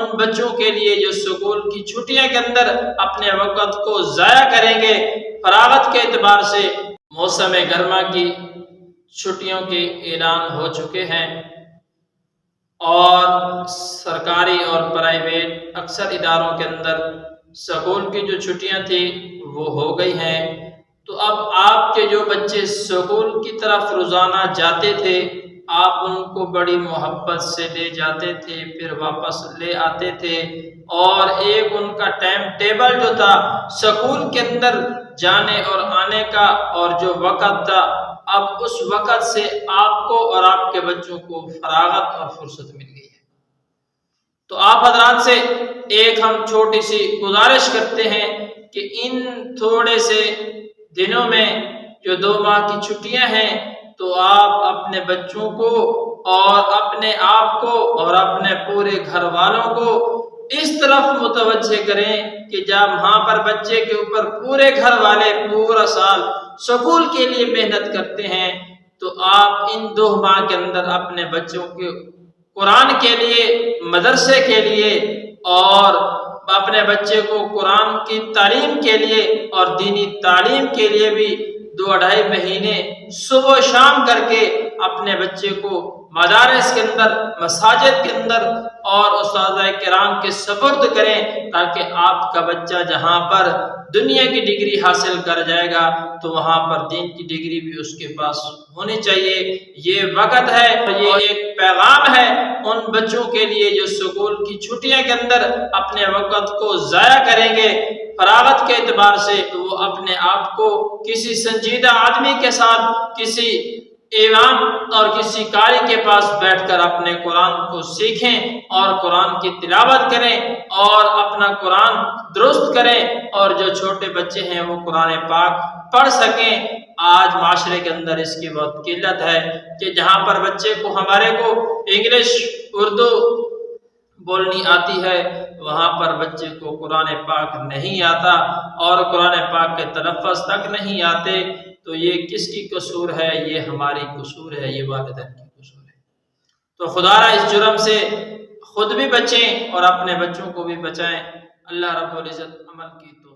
ان بچوں کے لیے جو سکول کی چھٹیاں کے اندر اپنے وقت کو ضائع کریں گے فراغت کے اعتبار سے۔ موسم گرما کی چھٹیوں کے اعلان ہو چکے ہیں اور سرکاری اور پرائیویٹ اکثر اداروں کے اندر سکول کی جو چھٹیاں تھیں وہ ہو گئی ہیں۔ تو اب آپ کے جو بچے سکول کی طرف روزانہ جاتے تھے، آپ ان کو بڑی محبت سے لے جاتے تھے، پھر واپس لے آتے تھے، اور ایک ان کا ٹائم ٹیبل جو تھا سکول کے اندر جانے اور آنے کا اور جو وقت تھا، اب اس وقت سے آپ کو اور آپ کے بچوں کو فراغت اور فرصت مل گئی ہے۔ تو آپ حضرات سے ایک ہم چھوٹی سی گزارش کرتے ہیں کہ ان تھوڑے سے دنوں میں جو 2 ماہ کی چھٹیاں ہیں، تو آپ اپنے بچوں کو اور اپنے آپ کو اور اپنے پورے گھر والوں کو اس طرف متوجہ کریں کہ جب وہاں پر بچے کے اوپر پورے گھر والے پورا سال سکول کے لیے محنت کرتے ہیں، تو آپ ان 2 ماہ کے اندر اپنے بچوں کے قرآن کے لیے، مدرسے کے لیے اور اپنے بچے کو قرآن کی تعلیم کے لیے اور دینی تعلیم کے لیے بھی 2-2.5 مہینے صبح و شام کر کے اپنے بچے کو مدارس کے اندر، مساجد کے اندر اور اساتذہ کرام کے سپرد کریں، تاکہ آپ کا بچہ جہاں پر دنیا کی ڈگری حاصل کر جائے گا تو وہاں پر دین کی ڈگری بھی اس کے پاس ہونی چاہیے۔ یہ وقت ہے، یہ ایک پیغام ہے ان بچوں کے لیے جو سکول کی چھٹیاں کے اندر اپنے وقت کو ضائع کریں گے فراغت کے اعتبار سے، تو وہ اپنے آپ کو کسی سنجیدہ آدمی کے ساتھ، کسی امام اور کسی قاری کے پاس بیٹھ کر اپنے قرآن کو سیکھیں اور قرآن کی تلاوت کریں اور اپنا قرآن درست کریں، اور جو چھوٹے بچے ہیں وہ قرآن پاک پڑھ سکیں۔ آج معاشرے کے اندر اس کی بہت قلت ہے کہ جہاں پر بچے کو، ہمارے کو انگلش، اردو بولنی آتی ہے، وہاں پر بچے کو قرآن پاک نہیں آتا اور قرآن پاک کے تلفظ تک نہیں آتے، تو یہ کس کی قصور ہے؟ یہ ہماری قصور ہے، یہ والدین کی قصور ہے۔ تو خدا را اس جرم سے خود بھی بچیں اور اپنے بچوں کو بھی بچائیں۔ اللہ رب العزت عمل کی تو